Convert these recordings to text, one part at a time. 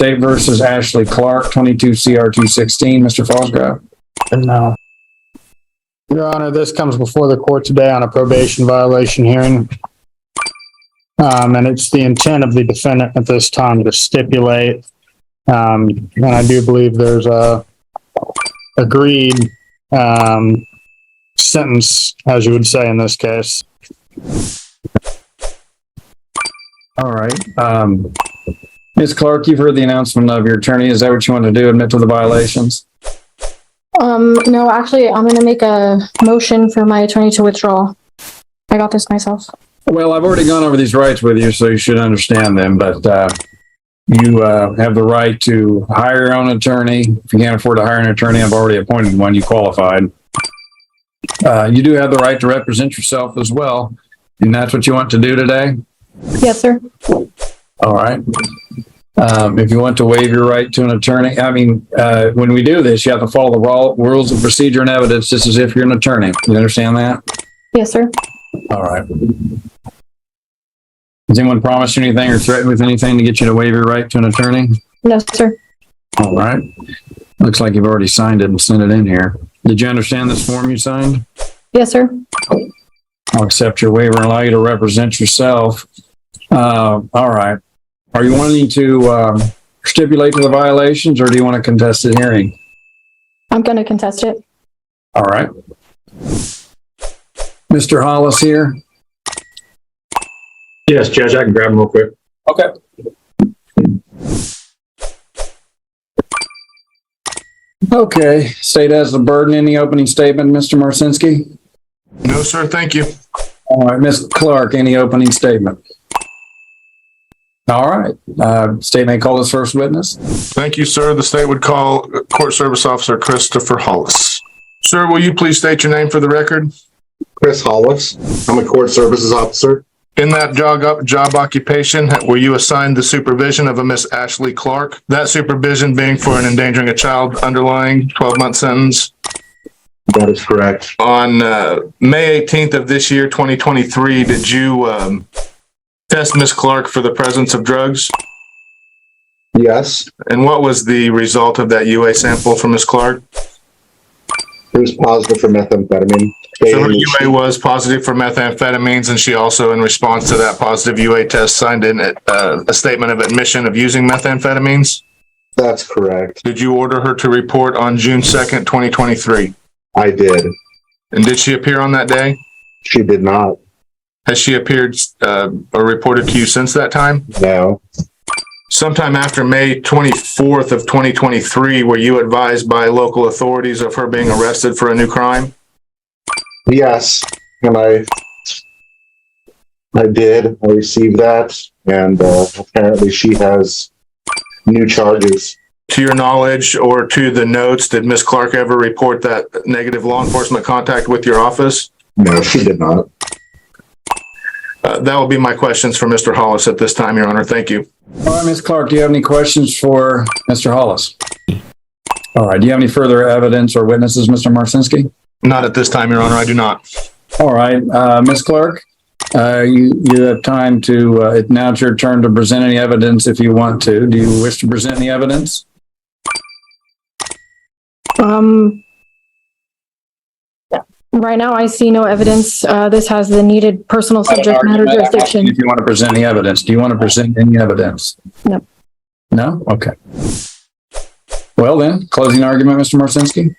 State versus Ashley Clark, 22 CR 216. Mr. Fosgrove. No. Your Honor, this comes before the court today on a probation violation hearing. And it's the intent of the defendant at this time to stipulate. And I do believe there's a agreed sentence, as you would say in this case. All right. Ms. Clark, you've heard the announcement of your attorney. Is that what you want to do? Admit to the violations? No, actually, I'm going to make a motion for my attorney to withdraw. I got this myself. Well, I've already gone over these rights with you, so you should understand them, but you have the right to hire your own attorney. If you can't afford to hire an attorney, I've already appointed one. You qualified. You do have the right to represent yourself as well, and that's what you want to do today? Yes, sir. All right. If you want to waive your right to an attorney, when we do this, you have to follow the rules of procedure and evidence just as if you're an attorney. You understand that? Yes, sir. All right. Has anyone promised you anything or threatened with anything to get you to waive your right to an attorney? No, sir. All right. Looks like you've already signed it and sent it in here. Did you understand this form you signed? Yes, sir. I'll accept your waiver and allow you to represent yourself. All right. Are you wanting to stipulate to the violations, or do you want to contest the hearing? I'm going to contest it. All right. Mr. Hollis here. Yes, Judge, I can grab him real quick. Okay. Okay. State has the burden. Any opening statement, Mr. Marcinski? No, sir. Thank you. All right. Ms. Clark, any opening statement? All right. State may call this first witness. Thank you, sir. The state would call Court Service Officer Christopher Hollis. Sir, will you please state your name for the record? Chris Hollis. I'm a court services officer. In that job occupation, were you assigned the supervision of a Miss Ashley Clark? That supervision being for an endangering a child underlying 12-month sentence? That is correct. On May 18th of this year, 2023, did you test Miss Clark for the presence of drugs? Yes. And what was the result of that UA sample from Miss Clark? It was positive for methamphetamine. So her UA was positive for methamphetamines, and she also, in response to that positive UA test, signed in a statement of admission of using methamphetamines? That's correct. Did you order her to report on June 2nd, 2023? I did. And did she appear on that day? She did not. Has she appeared or reported to you since that time? No. Sometime after May 24th of 2023, were you advised by local authorities of her being arrested for a new crime? Yes. And I did. I received that. And apparently she has new charges. To your knowledge or to the notes, did Ms. Clark ever report that negative law enforcement contact with your office? No, she did not. That will be my questions for Mr. Hollis at this time, Your Honor. Thank you. All right, Ms. Clark, do you have any questions for Mr. Hollis? All right. Do you have any further evidence or witnesses, Mr. Marcinski? Not at this time, Your Honor. I do not. All right. Ms. Clark, you have time to, now it's your turn to present any evidence if you want to. Do you wish to present any evidence? Right now, I see no evidence. This has the needed personal subject matter jurisdiction. If you want to present any evidence, do you want to present any evidence? No. No? Okay. Well then, closing argument, Mr. Marcinski?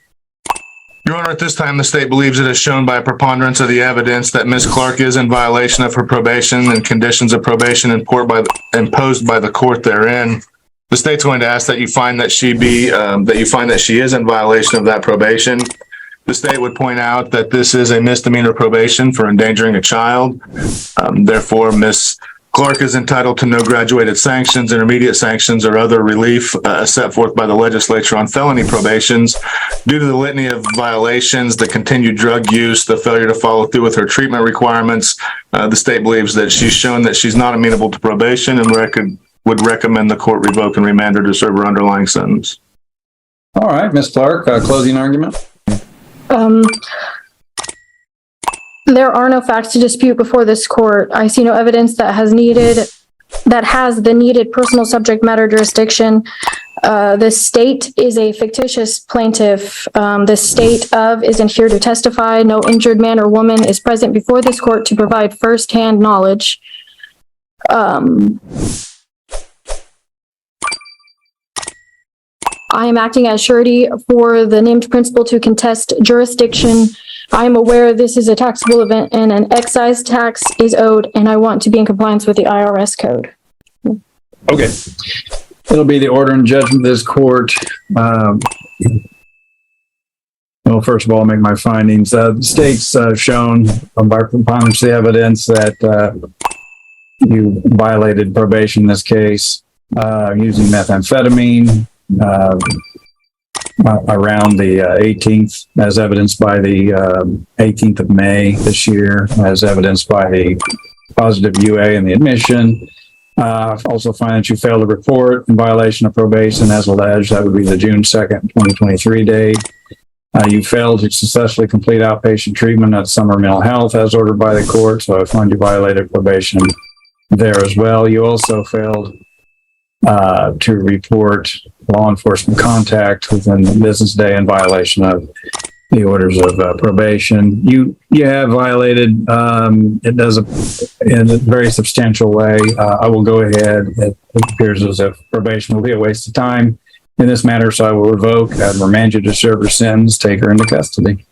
Your Honor, at this time, the state believes it is shown by a preponderance of the evidence that Ms. Clark is in violation of her probation and conditions of probation imposed by the court therein. The state's going to ask that you find that she is in violation of that probation. The state would point out that this is a misdemeanor probation for endangering a child. Therefore, Ms. Clark is entitled to no graduated sanctions, intermediate sanctions, or other relief set forth by the legislature on felony probations. Due to the litany of violations, the continued drug use, the failure to follow through with her treatment requirements, the state believes that she's shown that she's not amenable to probation and would recommend the court revoke and remand her to serve her underlying sentence. All right, Ms. Clark, closing argument? There are no facts to dispute before this court. I see no evidence that has needed that has the needed personal subject matter jurisdiction. The state is a fictitious plaintiff. The state of isn't here to testify. No injured man or woman is present before this court to provide firsthand knowledge. I am acting as surety for the named principal to contest jurisdiction. I am aware this is a taxable event and an excise tax is owed, and I want to be in compliance with the IRS code. Okay. It'll be the order and judgment of this court. Well, first of all, I'll make my findings. The state's shown by preponderance of the evidence that you violated probation in this case using methamphetamine around the 18th, as evidenced by the 18th of May this year, as evidenced by the positive UA and the admission. Also find that you failed to report in violation of probation as alleged. That would be the June 2nd, 2023 date. You failed to successfully complete outpatient treatment at Summer Mental Health as ordered by the court, so I find you violated probation there as well. You also failed to report law enforcement contact within the business day in violation of the orders of probation. You have violated, it does in a very substantial way. I will go ahead. It appears as if probation will be a waste of time in this matter, so I will revoke and remand you to serve your sentence, take her into custody.